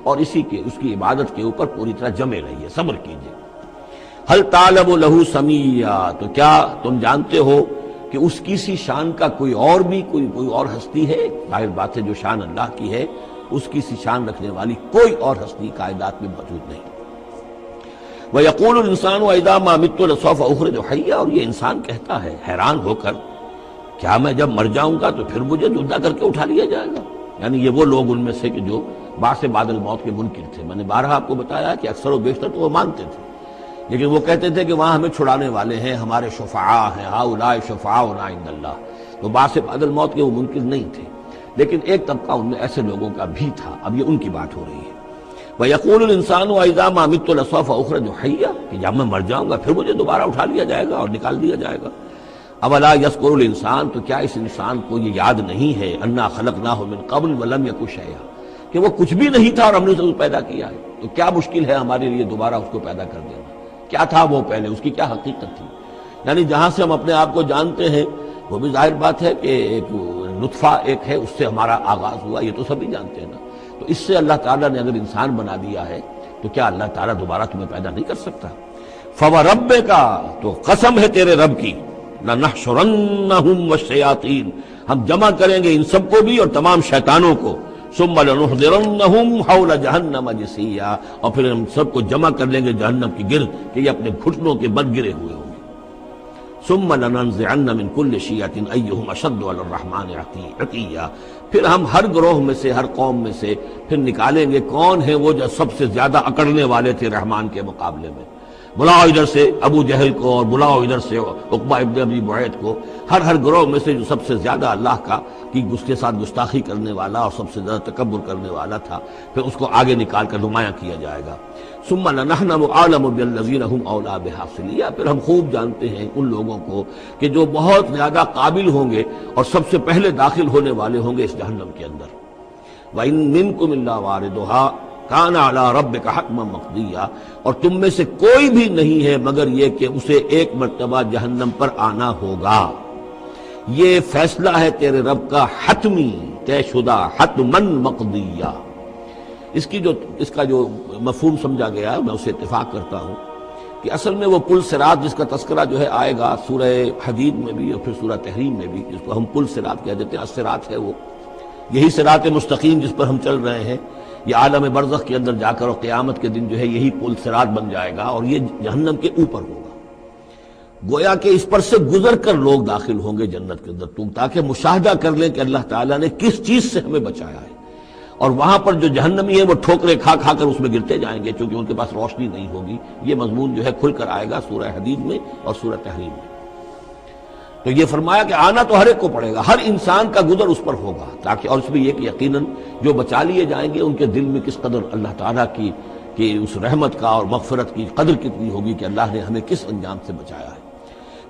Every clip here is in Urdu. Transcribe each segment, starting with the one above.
اور اس کی عبادت کے اوپر پوری طرح جمے رہیے، صبر کیجیے۔ حل تعلم لہ سمیہ، تو کیا تم جانتے ہو کہ اس کی سی شان کا کوئی اور ہستی ہے؟ ظاہر بات ہے جو شان اللہ کی ہے اس کی سی شان رکھنے والی کوئی اور ہستی کائنات میں موجود نہیں۔ وَيَقُولُ الْإِنسَانُ وَإِذَا مَا مِتُّ لَسَوْفَ أُخْرَجُ حَيًّا، اور یہ انسان کہتا ہے حیران ہو کر، کیا میں جب مر جاؤں گا تو پھر مجھے زندہ کر کے اٹھا لیا جائے گا؟ یعنی یہ وہ لوگ ان میں سے کہ جو بعث بعد الموت کے منکر تھے۔ میں نے بارہا آپ کو بتایا کہ اکثر و بیشتر تو وہ مانتے تھے، لیکن وہ کہتے تھے کہ وہاں ہمیں چھڑانے والے ہیں، ہمارے شفعاء ہیں، ہؤلاء شفعاؤنا عند اللہ۔ تو بعث بعد الموت کے وہ منکر نہیں تھے، لیکن ایک طبقہ ان میں ایسے لوگوں کا بھی تھا۔ اب یہ ان کی بات ہو رہی ہے۔ وَيَقُولُ الْإِنسَانُ وَإِذَا مَا مِتُّ لَسَوْفَ أُخْرَجُ حَيًّا، کہ جب میں مر جاؤں گا پھر مجھے دوبارہ اٹھا لیا جائے گا اور نکال دیا جائے گا۔ اولا یذکر الانسان، تو کیا اس انسان کو یہ یاد نہیں ہے، انا خلقناہ من قبل ولم یک شیئا، کہ وہ کچھ بھی نہیں تھا اور ہم نے اسے پیدا کیا ہے۔ تو کیا مشکل ہے ہمارے لیے دوبارہ اس کو پیدا کر دینا؟ کیا تھا وہ پہلے، اس کی کیا حقیقت تھی؟ یعنی جہاں سے ہم اپنے آپ کو جانتے ہیں وہ بھی ظاہر بات ہے کہ ایک نطفہ ایک ہے، اس سے ہمارا آغاز ہوا، یہ تو سبھی جانتے ہیں نا۔ تو اس سے اللہ تعالیٰ نے اگر انسان بنا دیا ہے تو کیا اللہ تعالیٰ دوبارہ تمہیں پیدا نہیں کر سکتا؟ فَوَرَبِّكَ، تو قسم ہے تیرے رب کی، لَنَحْشُرَنَّهُمْ وَالشَّيَاطِينَ، ہم جمع کریں گے ان سب کو بھی اور تمام شیطانوں کو، ثُمَّ لَنُحْضِرَنَّهُمْ حَوْلَ جَهَنَّمَ جِثِيًّا، اور پھر ہم سب کو جمع کر لیں گے جہنم کی گرد کہ یہ اپنے گھٹنوں کے بل گرے ہوئے ہوں گے۔ ثُمَّ لَنَنزِعَنَّ مِن كُلِّ شِيَّةٍ أَيُّهُمْ أَشَدُّ عَلَى الرَّحْمَنِ عِتِيًّا، پھر ہم ہر گروہ میں سے، ہر قوم میں سے پھر نکالیں گے کون ہیں وہ جو سب سے زیادہ اکڑنے والے تھے رحمان کے مقابلے میں۔ بلاؤ ادھر سے ابو جہل کو اور بلاؤ ادھر سے عقبہ ابن ابی معیط کو، ہر گروہ میں سے جو سب سے زیادہ اللہ کا کی اس کے ساتھ گستاخی کرنے والا اور سب سے زیادہ تکبر کرنے والا تھا، پھر اس کو آگے نکال کر نمایاں کیا جائے گا۔ ثم لنحن اعلم بالذین هم اولی بها صلیہ، پھر ہم خوب جانتے ہیں ان لوگوں کو کہ جو بہت زیادہ قابل ہوں گے اور سب سے پہلے داخل ہونے والے ہوں گے اس جہنم کے اندر۔ وَإِن مِّنكُمْ إِلَّا وَارِدُهَا كَانَ عَلَىٰ رَبِّكَ حَتْمًا مَّقْضِيًّا، اور تم میں سے کوئی بھی نہیں ہے مگر یہ کہ اسے ایک مرتبہ جہنم پر آنا ہوگا، یہ فیصلہ ہے تیرے رب کا حتمی، طے شدہ، حتماً مقضیہ۔ اس کا جو مفہوم سمجھا گیا میں اسے اتفاق کرتا ہوں کہ اصل میں وہ پل صراط جس کا تذکرہ جو ہے آئے گا سورہ حدید میں بھی اور پھر سورہ تحریم میں بھی، جس کو ہم پل صراط کہہ دیتے ہیں، الصراط ہے وہ، یہی صراط مستقیم جس پر ہم چل رہے ہیں، یہ عالم برزخ کے اندر جا کر اور قیامت کے دن جو ہے یہی پل صراط بن جائے گا اور یہ جہنم کے اوپر ہوگا۔ گویا کہ اس پر سے گزر کر لوگ داخل ہوں گے جنت کے اندر، تاکہ مشاہدہ کر لیں کہ اللہ تعالیٰ نے کس چیز سے ہمیں بچایا ہے۔ اور وہاں پر جو جہنمی ہیں وہ ٹھوکریں کھا کھا کر اس میں گرتے جائیں گے چونکہ ان کے پاس روشنی نہیں ہوگی۔ یہ مضمون جو ہے کھل کر آئے گا سورہ حدید میں اور سورہ تحریم میں۔ تو یہ فرمایا کہ آنا تو ہر ایک کو پڑے گا، ہر انسان کا گزر اس پر ہوگا، تاکہ اور اس میں یہ کہ یقیناً جو بچا لیے جائیں گے ان کے دل میں کس قدر اللہ تعالیٰ کی اس رحمت کا اور مغفرت کی قدر کتنی ہوگی کہ اللہ نے ہمیں کس انجام سے بچایا ہے۔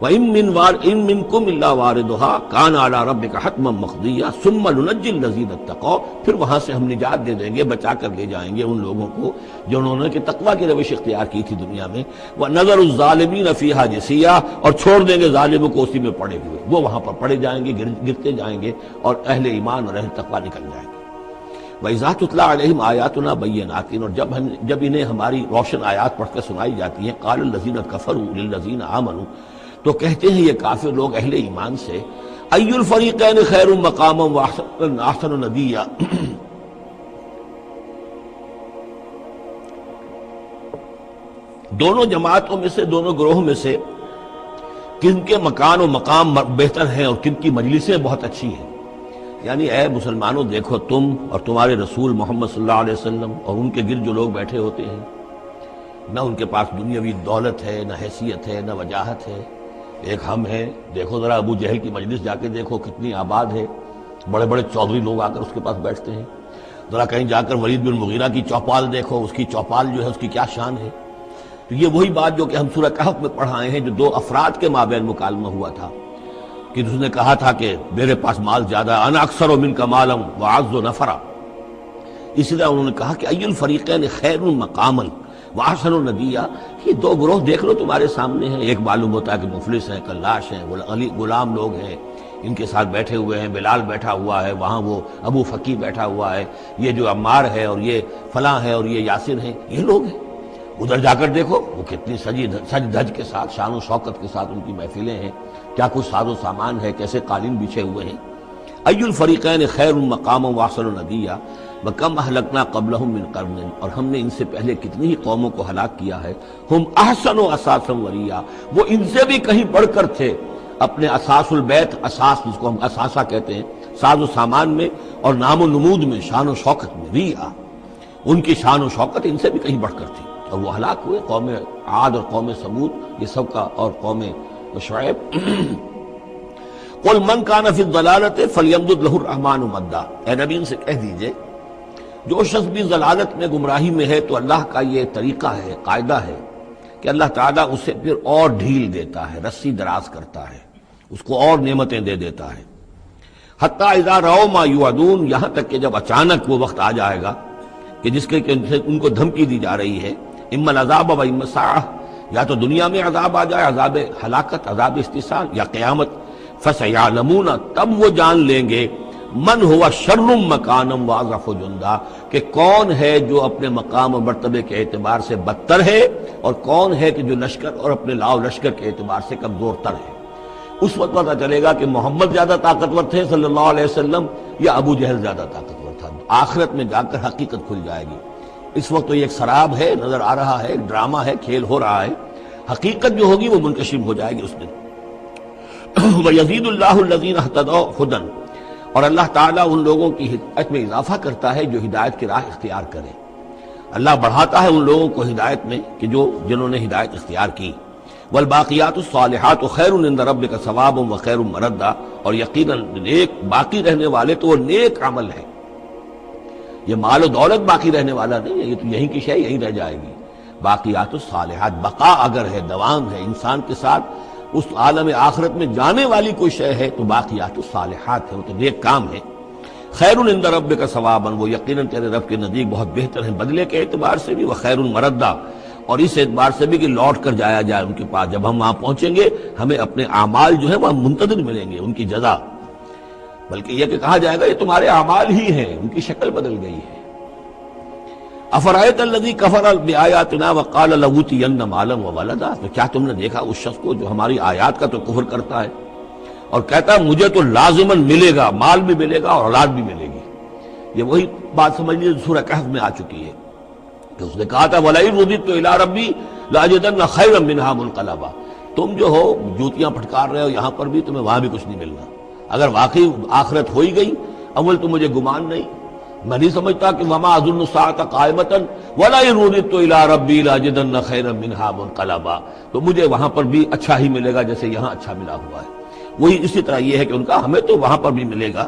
وَإِن مِّنكُمْ إِلَّا وَارِدُهَا كَانَ عَلَىٰ رَبِّكَ حَتْمًا مَّقْضِيًّا ثُمَّ نُنَجِّي الَّذِينَ اتَّقَوْا، پھر وہاں سے ہم نجات دے دیں گے، بچا کر لے جائیں گے ان لوگوں کو جنہوں نے کہ تقویٰ کی روش اختیار کی تھی دنیا میں، وَنَذَرُ الظَّالِمِينَ فِيهَا جِثِيًّا، اور چھوڑ دیں گے ظالموں کو اسی میں پڑے ہوئے، وہ وہاں پر پڑے جائیں گے، گرتے جائیں گے اور اہل ایمان اور اہل تقویٰ نکل جائیں گے۔ وَإِذَا تُتْلَىٰ عَلَيْهِمْ آيَاتُنَا بَيِّنَاتٍ، اور جب انہیں ہماری روشن آیات پڑھ کر سنائی جاتی ہیں، قَالَ الَّذِينَ كَفَرُوا لِلَّذِينَ آمَنُوا، تو کہتے ہیں یہ کافر لوگ اہل ایمان سے، اَيُّ الْفَرِيقَيْنِ خَيْرٌ مَّقَامًا وَأَحْسَنُ نَدِيًّا، دونوں جماعتوں میں سے، دونوں گروہوں میں سے کن کے مکان و مقام بہتر ہیں اور کن کی مجلسیں بہت اچھی ہیں۔ یعنی اے مسلمانوں دیکھو، تم اور تمہارے رسول محمد صلی اللہ علیہ وسلم اور ان کے گرد جو لوگ بیٹھے ہوتے ہیں، نہ ان کے پاس دنیاوی دولت ہے، نہ حیثیت ہے، نہ وجاہت ہے، ایک ہم ہیں۔ دیکھو ذرا ابو جہل کی مجلس جا کے دیکھو کتنی آباد ہے، بڑے بڑے چودھری لوگ آ کر اس کے پاس بیٹھتے ہیں۔ ذرا کہیں جا کر ولید بن مغیرہ کی چوپال دیکھو، اس کی چوپال جو ہے اس کی کیا شان ہے۔ تو یہ وہی بات جو کہ ہم سورہ کہف میں پڑھائے ہیں، جو دو افراد کے مابین مکالمہ ہوا تھا کہ اس نے کہا تھا کہ میرے پاس مال زیادہ، انا اکثر منک مالا واعز نفرا، اسی طرح انہوں نے کہا کہ ای الفریقین خیر مقاما واحسن ندیا، یہ دو گروہ دیکھ لو تمہارے سامنے ہیں، ایک معلوم ہوتا ہے کہ مفلس ہیں، کلاش ہیں، غلام لوگ ہیں، ان کے ساتھ بیٹھے ہوئے ہیں، بلال بیٹھا ہوا ہے، وہاں وہ ابو فقی بیٹھا ہوا ہے، یہ جو عمار ہے اور یہ فلاں ہے اور یہ یاسر ہیں، یہ لوگ ہیں۔ ادھر جا کر دیکھو وہ کتنی سج دھج کے ساتھ، شان و شوکت کے ساتھ ان کی محفلیں ہیں، کیا کچھ ساز و سامان ہے، کیسے قالین بچھے ہوئے ہیں۔ ای الفریقین خیر مقاما واحسن ندیا وکم اہلکنا قبلہم من قرن، اور ہم نے ان سے پہلے کتنی ہی قوموں کو ہلاک کیا ہے۔ ہم احسن و اساسا وریا، وہ ان سے بھی کہیں بڑھ کر تھے اپنے اساس البیت، اساس جس کو ہم اساسہ کہتے ہیں، ساز و سامان میں اور نام و نمود میں، شان و شوکت میں، ریا ان کی شان و شوکت ان سے بھی کہیں بڑھ کر تھی، اور وہ ہلاک ہوئے۔ قوم عاد اور قوم ثمود یہ سب کا، اور قوم شعیب۔ قل من کان فی الضلالۃ فلیمدد لہ الرحمن مدا، اے نبی ان سے کہہ دیجئے جو شخص بھی ضلالت میں، گمراہی میں ہے، تو اللہ کا یہ طریقہ ہے، قاعدہ ہے کہ اللہ تعالیٰ اسے پھر اور ڈھیل دیتا ہے، رسی دراز کرتا ہے، اس کو اور نعمتیں دے دیتا ہے۔ حتیٰ اذا رأوا ما یوعدون، یہاں تک کہ جب اچانک وہ وقت آ جائے گا کہ جس کے ان کو دھمکی دی جا رہی ہے، اما العذاب و اما الساعہ، یا تو دنیا میں عذاب آ جائے، عذاب ہلاکت، عذاب استحصال، یا قیامت، فسیعلمون، تب وہ جان لیں گے، من ہوا شر مکانا واضعف جندا، کہ کون ہے جو اپنے مقام و مرتبے کے اعتبار سے بدتر ہے، اور کون ہے کہ جو لشکر اور اپنے لاؤ لشکر کے اعتبار سے کمزور تر ہے۔ اس وقت پتہ چلے گا کہ محمد زیادہ طاقتور تھے صلی اللہ علیہ وسلم، یا ابو جہل زیادہ طاقتور تھا۔ آخرت میں جا کر حقیقت کھل جائے گی۔ اس وقت تو یہ ایک سراب ہے، نظر آ رہا ہے، ایک ڈرامہ ہے، کھیل ہو رہا ہے، حقیقت جو ہوگی وہ منکشف ہو جائے گی اس دن۔ وَيَزِيدُ اللَّهُ الَّذِينَ اهْتَدَوْا هُدًى، اور اللہ تعالیٰ ان لوگوں کی ہدایت میں اضافہ کرتا ہے جو ہدایت کی راہ اختیار کرے۔ اللہ بڑھاتا ہے ان لوگوں کو ہدایت میں کہ جنہوں نے ہدایت اختیار کی۔ والباقیات الصالحات خیر عند ربک ثوابا وخیر مردا، اور یقیناً نیک باقی رہنے والے تو وہ نیک عمل ہے۔ یہ مال و دولت باقی رہنے والا نہیں ہے، یہ تو یہیں کی شے یہیں رہ جائے گی۔ باقیات الصالحات، بقا اگر ہے، دوام ہے انسان کے ساتھ، اس عالم آخرت میں جانے والی کوئی شے ہے تو باقیات الصالحات ہے، وہ تو نیک کام ہے۔ خیر عند ربک ثوابا، وہ یقیناً تیرے رب کے نزدیک بہت بہتر ہیں بدلے کے اعتبار سے بھی، وخیر مردا، اور اس اعتبار سے بھی کہ لوٹ کر جایا جائے ان کے پاس۔ جب ہم وہاں پہنچیں گے ہمیں اپنے اعمال جو ہے وہاں منتظر ملیں گے، ان کی جزا، بلکہ یہ کہ کہا جائے گا یہ تمہارے اعمال ہی ہیں، ان کی شکل بدل گئی ہے۔ افرأیت الذی کفر بآیاتنا وقال لأوتین مالا وولدا، تو کیا تم نے دیکھا اس شخص کو جو ہماری آیات کا تو کفر کرتا ہے اور کہتا ہے مجھے تو لازماً ملے گا، مال بھی ملے گا اور اولاد بھی ملے گی۔ یہ وہی بات سمجھ لیجیے سورہ کہف میں آ چکی ہے کہ اس نے کہا تھا وَلَئِن رُدِدتُّ إِلَىٰ رَبِّي لَأَجِدَنَّ خَيْرًا مِّنْهَا مُنقَلَبًا، تم جو ہو جوتیاں پھٹکار رہے ہو یہاں پر بھی، تمہیں وہاں بھی کچھ نہیں ملنا۔ اگر واقعی آخرت ہو ہی گئی، اول تو مجھے گمان نہیں، میں نہیں سمجھتا کہ وَمَا أَظُنُّ السَّاعَةَ قَائِمَةً وَلَئِن رُدِدتُّ إِلَىٰ رَبِّي لَأَجِدَنَّ خَيْرًا مِّنْهَا مُنقَلَبًا، تو مجھے وہاں پر بھی اچھا ہی ملے گا جیسے یہاں اچھا ملا ہوا ہے۔ وہی اسی طرح یہ ہے کہ ان کا ہمیں تو وہاں پر بھی ملے گا،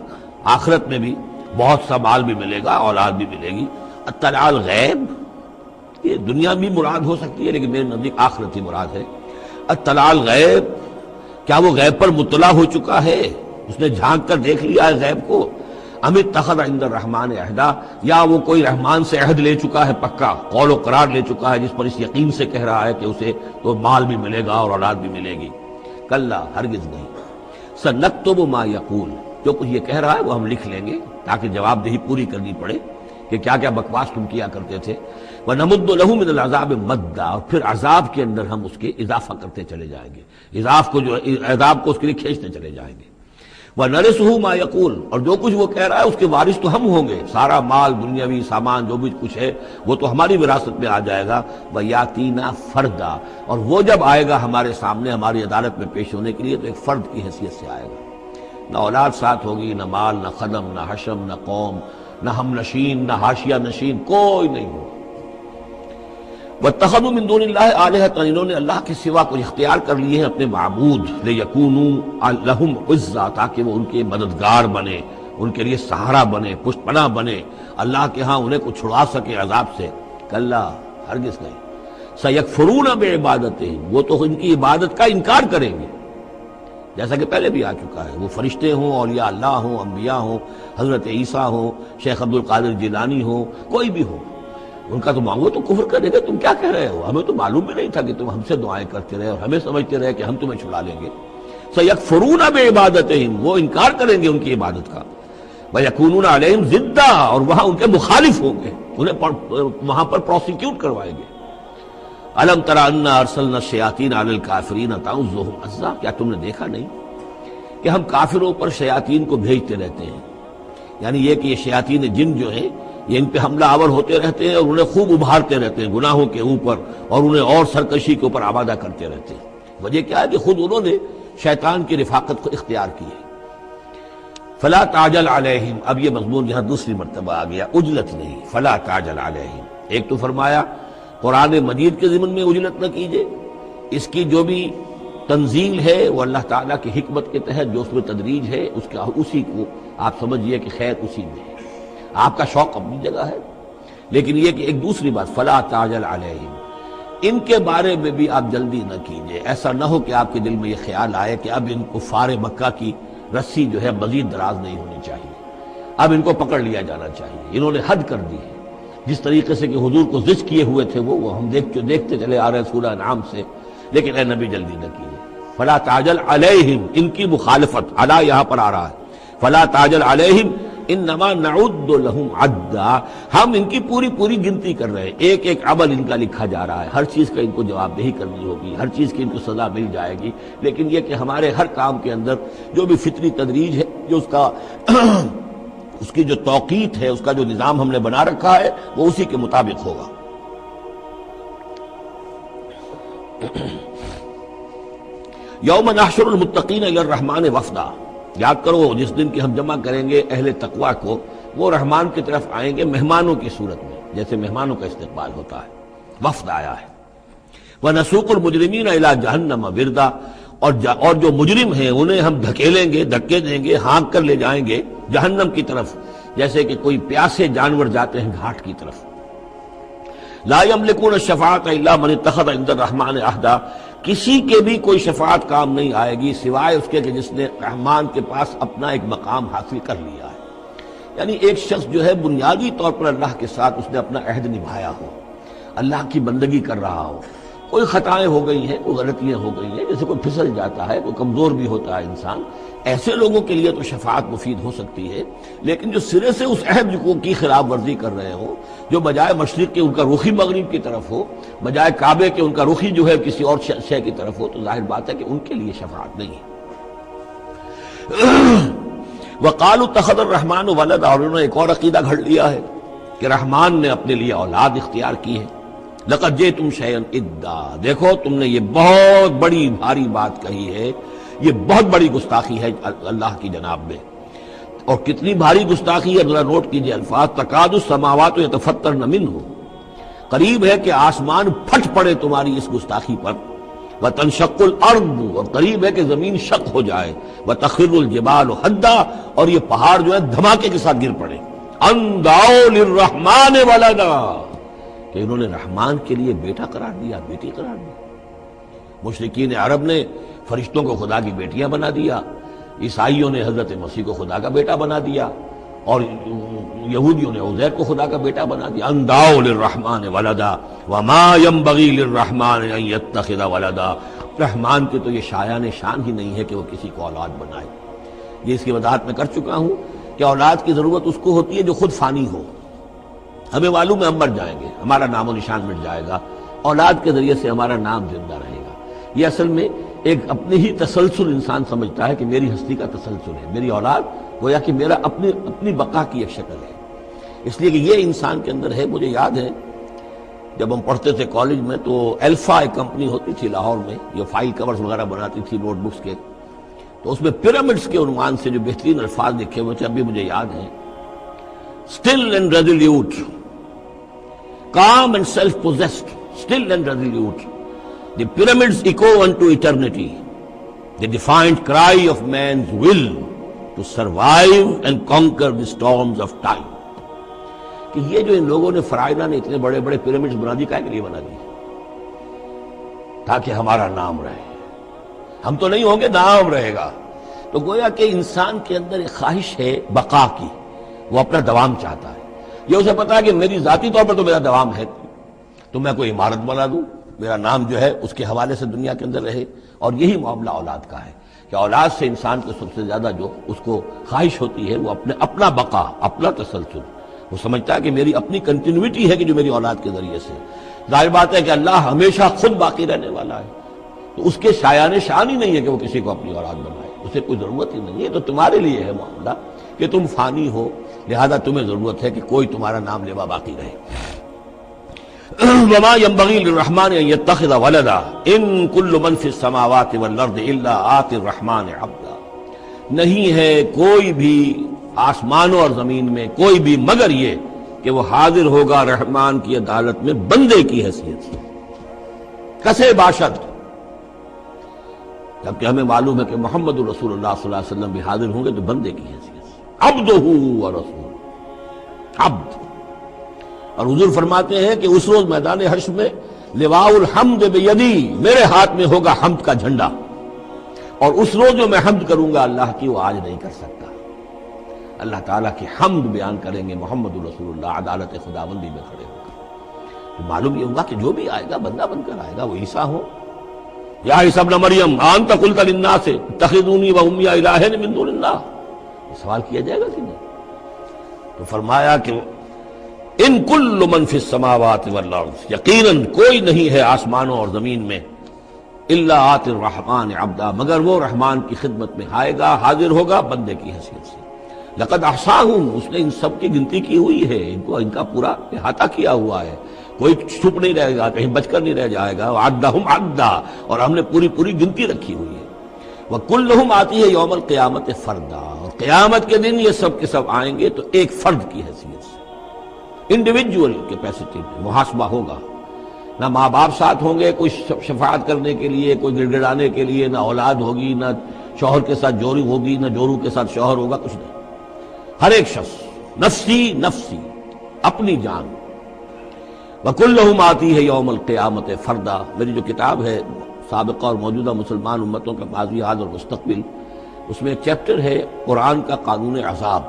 آخرت میں بھی بہت سا مال بھی ملے گا، اولاد بھی ملے گی۔ اطلاع الغیب، یہ دنیا بھی مراد ہو سکتی ہے لیکن میرے نزدیک آخرت ہی مراد ہے۔ اطلاع الغیب، کیا وہ غیب پر مطلع ہو چکا ہے، اس نے جھانک کر دیکھ لیا ہے غیب کو؟ ام اتخذ عند الرحمن عہدا، یا وہ کوئی رحمان سے عہد لے چکا ہے، پکا قول و قرار لے چکا ہے، جس پر اس یقین سے کہہ رہا ہے کہ اسے تو مال بھی ملے گا اور اولاد بھی ملے گی۔ کلا، ہرگز نہیں۔ سنکتب ما یقول، جو کچھ یہ کہہ رہا ہے وہ ہم لکھ لیں گے تاکہ جواب دہی پوری کرنی پڑے کہ کیا کیا بکواس تم کیا کرتے تھے۔ وَنَمُدُّ لَهُ مِنَ الْعَذَابِ مَدًّا، اور پھر عذاب کے اندر ہم اس کے اضافہ کرتے چلے جائیں گے، عذاب کو اس کے لیے کھینچتے چلے جائیں گے۔ وَنَرِثُهُ مَا يَقُولُ، اور جو کچھ وہ کہہ رہا ہے اس کے وارث تو ہم ہوں گے، سارا مال دنیاوی سامان جو بھی کچھ ہے وہ تو ہماری وراثت میں آ جائے گا۔ وَيَأْتِينَا فَرْدًا، اور وہ جب آئے گا ہمارے سامنے ہماری عدالت میں پیش ہونے کے لیے تو ایک فرد کی حیثیت سے آئے گا، نہ اولاد ساتھ ہوگی، نہ مال، نہ خدم، نہ حشم، نہ قوم، نہ ہم نشین، نہ حاشیہ نشین، کوئی نہیں ہوگا۔ وَاتَّخَذُوا مِن دُونِ اللَّهِ آلِهَةً، انہوں نے اللہ کے سوا کو اختیار کر لیے ہیں اپنے معبود، لِيَكُونُوا لَهُمْ عِزًّا، تاکہ وہ ان کے مددگار بنے، ان کے لیے سہارا بنے، پشت پناہ بنے، اللہ کے ہاں انہیں کو چھڑا سکے عذاب سے۔ کلا، ہرگز نہیں۔ سَيَكْفُرُونَ بِعِبَادَتِهِمْ، وہ تو ان کی عبادت کا انکار کریں گے، جیسا کہ پہلے بھی آ چکا ہے، وہ فرشتے ہوں، اولیاء اللہ ہوں، انبیاء ہوں، حضرت عیسیٰ ہوں، شیخ عبد القادر جیلانی ہوں، کوئی بھی ہو، ان کا تو مانگو تو کفر کرے گا، تم کیا کہہ رہے ہو، ہمیں تو معلوم بھی نہیں تھا کہ تم ہم سے دعائیں کرتے رہے اور ہمیں سمجھتے رہے کہ ہم تمہیں چھڑا لیں گے۔ سَيَكْفُرُونَ بِعِبَادَتِهِمْ، وہ انکار کریں گے ان کی عبادت کا، وَيَكُونُونَ عَلَيْهِمْ ضِدًّا، اور وہاں ان کے مخالف ہوں گے، انہیں وہاں پر پروسیکیوٹ کروائیں گے۔ أَلَمْ تَرَ أَنَّا أَرْسَلْنَا الشَّيَاطِينَ عَلَى الْكَافِرِينَ تَعُزُّهُمْ عَزًّا، کیا تم نے دیکھا نہیں کہ ہم کافروں پر شیاطین کو بھیجتے رہتے ہیں، یعنی یہ کہ یہ شیاطین جن جو ہیں یہ ان پہ حملہ آور ہوتے رہتے ہیں اور انہیں خوب ابھارتے رہتے ہیں گناہوں کے اوپر، اور انہیں اور سرکشی کے اوپر آمادہ کرتے رہتے ہیں۔ وجہ کیا ہے کہ خود انہوں نے شیطان کی رفاقت کو اختیار کی ہے۔ فلا تعجل علیہم، اب یہ مضمون یہاں دوسری مرتبہ آ گیا، عجلت نہیں، فلا تعجل علیہم۔ ایک تو فرمایا قرآن مجید کے ضمن میں عجلت نہ کیجیے، اس کی جو بھی تنزیل ہے وہ اللہ تعالیٰ کی حکمت کے تحت جو اس میں تدریج ہے اس کا اسی کو آپ سمجھیے کہ خیر اسی میں ہے، آپ کا شوق اپنی جگہ ہے، لیکن یہ کہ ایک دوسری بات فلا تعجل علیہم، ان کے بارے میں بھی آپ جلدی نہ کیجیے۔ ایسا نہ ہو کہ آپ کے دل میں یہ خیال آئے کہ اب ان کفار مکہ کی رسی جو ہے مزید دراز نہیں ہونی چاہیے، اب ان کو پکڑ لیا جانا چاہیے، انہوں نے حد کر دی ہے۔ جس طریقے سے کہ حضور کو زج کیے ہوئے تھے وہ ہم دیکھتے چلے آ رہے ہیں سورہ انعام سے، لیکن اے نبی جلدی نہ کیجیے۔ فلا تعجل علیہم، ان کی مخالفت، علی یہاں پر آ رہا ہے، فلا تعجل علیہم انما نعد لہم عدا، ہم ان کی پوری گنتی کر رہے ہیں، ایک ایک عمل ان کا لکھا جا رہا ہے، ہر چیز کا ان کو جواب دہی کرنی ہوگی، ہر چیز کی ان کو سزا مل جائے گی، لیکن یہ کہ ہمارے ہر کام کے اندر جو بھی فطری تدریج ہے، جو اس کا اس کی جو توقیت ہے، اس کا جو نظام ہم نے بنا رکھا ہے وہ اسی کے مطابق ہوگا۔ یوم نحشر المتقین الی الرحمن وفدا، یاد کرو جس دن کی ہم جمع کریں گے اہل تقویٰ کو، وہ رحمان کی طرف آئیں گے مہمانوں کی صورت میں، جیسے مہمانوں کا استقبال ہوتا ہے، وفد آیا ہے۔ وَنَسُوقُ الْمُجْرِمِينَ إِلَىٰ جَهَنَّمَ وِرْدًا، اور جو مجرم ہیں انہیں ہم دھکیلیں گے، دھکے دیں گے، ہانک کر لے جائیں گے جہنم کی طرف، جیسے کہ کوئی پیاسے جانور جاتے ہیں گھاٹ کی طرف۔ لا يملكون الشفاعة إلا من اتخذ عند الرحمن عہدا، کسی کے بھی کوئی شفاعت کام نہیں آئے گی سوائے اس کے کہ جس نے رحمان کے پاس اپنا ایک مقام حاصل کر لیا ہے، یعنی ایک شخص جو ہے بنیادی طور پر اللہ کے ساتھ اس نے اپنا عہد نبھایا ہو، اللہ کی بندگی کر رہا ہو، کوئی خطائیں ہو گئی ہیں، کوئی غلطیاں ہو گئی ہیں، جیسے کوئی پھسل جاتا ہے، کوئی کمزور بھی ہوتا ہے انسان، ایسے لوگوں کے لیے تو شفاعت مفید ہو سکتی ہے، لیکن جو سرے سے اس عہد کی خلاف ورزی کر رہے ہو، جو بجائے مشرق کے ان کا رخی مغرب کی طرف ہو، بجائے کعبے کے ان کا رخی جو ہے کسی اور شے کی طرف ہو، تو ظاہر بات ہے کہ ان کے لیے شفاعت نہیں ہے۔ وَقَالُوا اتَّخَذَ الرَّحْمَنُ وَلَدًا، اور انہوں نے ایک اور عقیدہ گھڑ لیا ہے کہ رحمان نے اپنے لیے اولاد اختیار کی ہے۔ لَقَدْ جِئْتُمْ شَيْئًا إِدًّا، دیکھو تم نے یہ بہت بڑی بھاری بات کہی ہے، یہ بہت بڑی گستاخی ہے اللہ کی جناب میں، اور کتنی بھاری گستاخی ہے ذرا نوٹ کیجئے الفاظ، تکاد السماوات یتفطرن منہ، قریب ہے کہ آسمان پھٹ پڑے تمہاری اس گستاخی پر، وتنشق الارض، اور قریب ہے کہ زمین شق ہو جائے، وتخر الجبال حدا، اور یہ پہاڑ جو ہے دھماکے کے ساتھ گر پڑے، ان دعوا للرحمن ولدا، کہ انہوں نے رحمان کے لیے بیٹا قرار دیا، بیٹی قرار دی۔ مشرکین عرب نے فرشتوں کو خدا کی بیٹیاں بنا دیا، عیسائیوں نے حضرت مسیح کو خدا کا بیٹا بنا دیا، اور یہودیوں نے عزیر کو خدا کا بیٹا بنا دیا۔ ان دعوا للرحمن ولدا وما ينبغي للرحمن ان يتخذ ولدا، رحمان کے تو یہ شایان شان ہی نہیں ہے کہ وہ کسی کو اولاد بنائے۔ یہ اس کی وضاحت میں کر چکا ہوں کہ اولاد کی ضرورت اس کو ہوتی ہے جو خود فانی ہو، ہمیں معلوم ہے ہم مر جائیں گے، ہمارا نام و نشان مٹ جائے گا، اولاد کے ذریعے سے ہمارا نام زندہ رہے گا۔ یہ اصل میں ایک اپنی ہی تسلسل انسان سمجھتا ہے کہ میری ہستی کا تسلسل ہے، میری اولاد گویا کہ میرا اپنی بقا کی ایک شکل ہے، اس لیے کہ یہ انسان کے اندر ہے۔ مجھے یاد ہے جب ہم پڑھتے تھے کالج میں تو الفا ایک کمپنی ہوتی تھی لاہور میں، یہ فائل کورز وغیرہ بناتی تھی نوٹ بکس کے، تو اس میں پیرامڈس کے عنوان سے جو بہترین الفاظ لکھے ہوئے تھے ابھی مجھے یاد ہیں، still and resolute, calm and self-possessed, still and resolute, the pyramids echo unto eternity, the defiant cry of man's will to survive and conquer the storms of time۔ کہ یہ جو ان لوگوں نے فرائضہ نے اتنے بڑے بڑے پیرامڈز بنا دی، کائے کے لیے بنا دی؟ تاکہ ہمارا نام رہے، ہم تو نہیں ہوں گے، نام رہے گا۔ تو گویا کہ انسان کے اندر ایک خواہش ہے بقا کی، وہ اپنا دوام چاہتا ہے، یہ اسے پتا ہے کہ میری ذاتی طور پر تو میرا دوام ہے، تو میں کوئی عمارت بنا دوں، میرا نام جو ہے اس کے حوالے سے دنیا کے اندر رہے، اور یہی معاملہ اولاد کا ہے۔ کہ اولاد سے انسان کو سب سے زیادہ جو اس کو خواہش ہوتی ہے وہ اپنا بقا، اپنا تسلسل. وہ سمجھتا ہے کہ میری اپنی کنٹینیوٹی ہے کہ جو میری اولاد کے ذریعے سے. ظاہر بات ہے کہ اللہ ہمیشہ خود باقی رہنے والا ہے، تو اس کے شایان شان ہی نہیں ہے کہ وہ کسی کو اپنی اولاد بنائے، اسے کوئی ضرورت ہی نہیں ہے. تو تمہارے لیے ہے معاملہ کہ تم فانی ہو، لہذا تمہیں ضرورت ہے کہ کوئی تمہارا نام لیوا باقی رہے. وما ينبغي للرحمن ان يتخذ ولدا ان كل من في السماوات والارض الا آتي الرحمن عبدا. نہیں ہے کوئی بھی آسمانوں اور زمین میں کوئی بھی مگر یہ کہ وہ حاضر ہوگا رحمان کی عدالت میں بندے کی حیثیت سے، کسے باشد. جبکہ ہمیں معلوم ہے کہ محمد رسول اللہ صلی اللہ علیہ وسلم بھی حاضر ہوں گے تو بندے کی حیثیت سے، عبدہ ورسول، عبد. اور حضور فرماتے ہیں کہ اس روز میدان حشر میں لواء الحمد بیدی، میرے ہاتھ میں ہوگا حمد کا جھنڈا، اور اس روز جو میں حمد کروں گا اللہ کی وہ آج نہیں کر سکتا. اللہ تعالیٰ کی حمد بیان کریں گے محمد رسول اللہ عدالت خداوندی میں کھڑے ہو کر. تو معلوم یہ ہوگا کہ جو بھی آئے گا بندہ بن کر آئے گا، وہ عیسیٰ ہو یا عیسیٰ ابن مریم انت قلت للناس اتخذونی وامی الہین من دون اللہ، سوال کیا جائے گا کہ نہیں. تو فرمایا کہ ان کل من فی السماوات والارض، یقیناً کوئی نہیں ہے آسمانوں اور زمین میں، الا آتی الرحمن عبدا، مگر وہ رحمان کی خدمت میں آئے گا، حاضر ہوگا بندے کی حیثیت سے. لقد احصاہم، اس نے ان سب کی گنتی کی ہوئی ہے، ان کا پورا احاطہ کیا ہوا ہے، کوئی چھپ نہیں رہے گا، کہیں بچ کر نہیں رہ جائے گا. وعدہم عدا، اور ہم نے پوری گنتی رکھی ہوئی ہے. وکلہم آتی ہے یوم القیامت فردا، اور قیامت کے دن یہ سب کے سب آئیں گے تو ایک فرد کی حیثیت سے، انڈیویجول کیپیسٹی میں محاسبہ ہوگا. نہ ماں باپ ساتھ ہوں گے کوئی شفاعت کرنے کے لیے، کوئی گڑ گڑانے کے لیے، نہ اولاد ہوگی، نہ شوہر کے ساتھ جوری ہوگی، نہ جورو کے ساتھ شوہر ہوگا، کچھ نہیں. ہر ایک شخص نفسی نفسی، اپنی جان. وَكُلُّهُمْ آتی ہے یوم القیامت فردا. میری جو کتاب ہے سابقہ اور موجودہ مسلمان امتوں کا ماضی، حال اور مستقبل، اس میں ایک چیپٹر ہے قرآن کا قانون عذاب،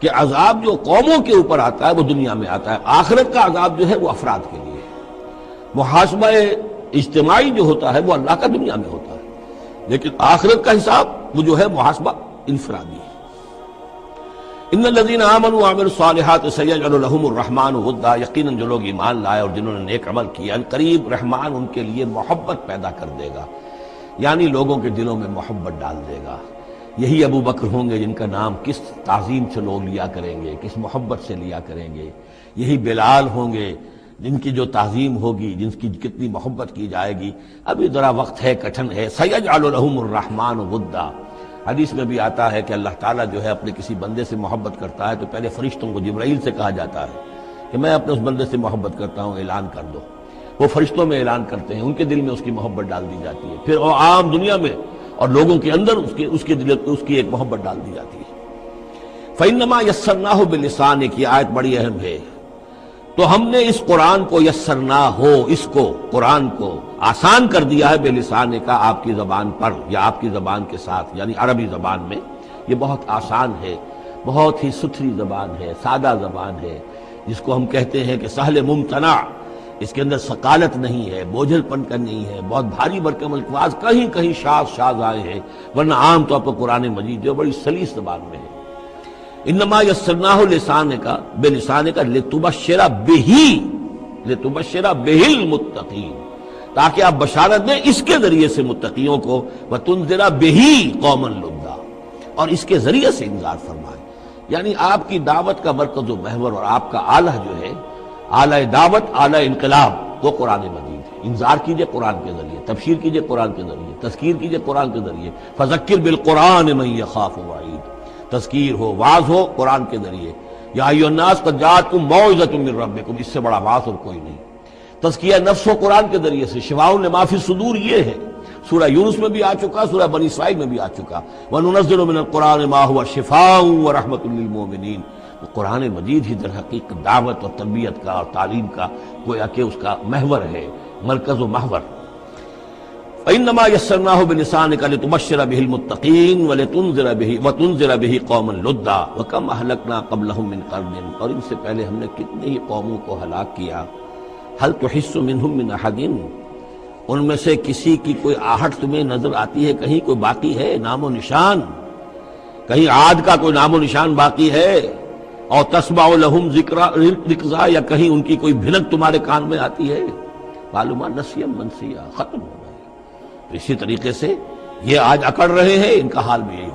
کہ عذاب جو قوموں کے اوپر آتا ہے وہ دنیا میں آتا ہے، آخرت کا عذاب جو ہے وہ افراد کے لیے ہے. محاسبہ اجتماعی جو ہوتا ہے وہ اللہ کا دنیا میں ہوتا ہے، لیکن آخرت کا حساب وہ جو ہے محاسبہ انفرادی ہے. ان الذین آمنوا وعملوا الصالحات سیجعل لهم الرحمن ودا، یقیناً جو لوگ ایمان لائے اور جنہوں نے نیک عمل کیا، قریب رحمان ان کے لیے محبت پیدا کر دے گا، یعنی لوگوں کے دلوں میں محبت ڈال دے گا. یہی ابو بکر ہوں گے جن کا نام کس تعظیم سے لوگ لیا کریں گے، کس محبت سے لیا کریں گے. یہی بلال ہوں گے جن کی جو تعظیم ہوگی، جن کی کتنی محبت کی جائے گی. ابھی ذرا وقت ہے، کٹھن ہے. سیجعل لهم الرحمن ودا، حدیث میں بھی آتا ہے کہ اللہ تعالیٰ جو ہے اپنے کسی بندے سے محبت کرتا ہے تو پہلے فرشتوں کو، جبرائیل سے کہا جاتا ہے کہ میں اپنے اس بندے سے محبت کرتا ہوں، اعلان کر دو. وہ فرشتوں میں اعلان کرتے ہیں، ان کے دل میں اس کی محبت ڈال دی جاتی ہے. پھر وہ عام دنیا میں اور لوگوں کے اندر اس کی ایک محبت ڈال دی جاتی ہے. فَإِنَّمَا يَسَّرْنَاهُ بِلِسَانِكَ، یہ آیت بڑی اہم ہے. تو ہم نے اس قرآن کو یسرنا ہو، اس کو قرآن کو آسان کر دیا ہے، بے لسان کا، آپ کی زبان پر یا آپ کی زبان کے ساتھ، یعنی عربی زبان میں. یہ بہت آسان ہے، بہت ہی ستھری زبان ہے، سادہ زبان ہے، جس کو ہم کہتے ہیں کہ سہل ممتنع. اس کے اندر ثقالت نہیں ہے، بوجھل پن کا نہیں ہے، بہت بھاری برکم الفاظ کہیں کہیں شاذ آئے ہیں، ورنہ عام طور پر قرآن مجید جو بڑی سلیس زبان میں ہے. انما یسرناہ لسانک، بے لسانک، لتبشر بہ المتقین، تاکہ آپ بشارت دیں اس کے ذریعے سے متقیوں کو، وتنذر بہ قوما لدا، اور اس کے ذریعے سے انذار فرمائے. یعنی آپ کی دعوت کا مرکز و محور اور آپ کا آلہ جو ہے، آلہ دعوت، آلہ انقلاب، وہ قرآن مجید ہے. انذار کیجئے قرآن کے ذریعے، تبشیر کیجئے قرآن کے ذریعے، تذکیر کیجئے قرآن کے ذریعے. فذکر بالقرآن من یخاف وعید، تذکیر ہو، واعظ ہو قرآن کے ذریعے. یا ایھا الناس قد جاءتکم موعظۃ من ربکم، اس سے بڑا واعظ اور کوئی نہیں. تزکیہ نفس و قرآن کے ذریعے سے، شفاء لما فی الصدور یہ ہے. سورہ یونس میں بھی آ چکا، سورہ بنی اسرائیل میں بھی آ چکا. وَنُنَزِّلُ مِنَ الْقُرْآنِ مَا هُوَ شِفَاءٌ وَرَحْمَةٌ لِّلْمُؤْمِنِينَ. تو قرآن مجید ہی در حقیقت دعوت اور تربیت کا اور تعلیم کا گویا کہ اس کا محور ہے، مرکز و محور. فَإِنَّمَا يَسَّرْنَاهُ بِلِسَانِكَ لِتُبَشِّرَ بِهِ الْمُتَّقِينَ وَتُنذِرَ بِهِ قَوْمًا لُدًّا وَكَمْ أَهْلَكْنَا قَبْلَهُم مِّن قَرْنٍ، اور ان سے پہلے ہم نے کتنی ہی قوموں کو ہلاک کیا. هَلْ تُحِسُّ مِنْهُم مِّنْ أَحَدٍ، ان میں سے کسی کی کوئی آہٹ تمہیں نظر آتی ہے؟ کہیں کوئی باقی ہے نام و نشان؟ کہیں عاد کا کوئی نام و نشان باقی ہے؟ اور تسمع لہم رکزا، یا کہیں ان کی کوئی بھنک تمہارے کان میں آتی ہے؟ معلومات نسیم منسیہ، ختم ہو گئے۔ اسی طریقے سے یہ آج اکڑ رہے ہیں، ان کا حال بھی یہی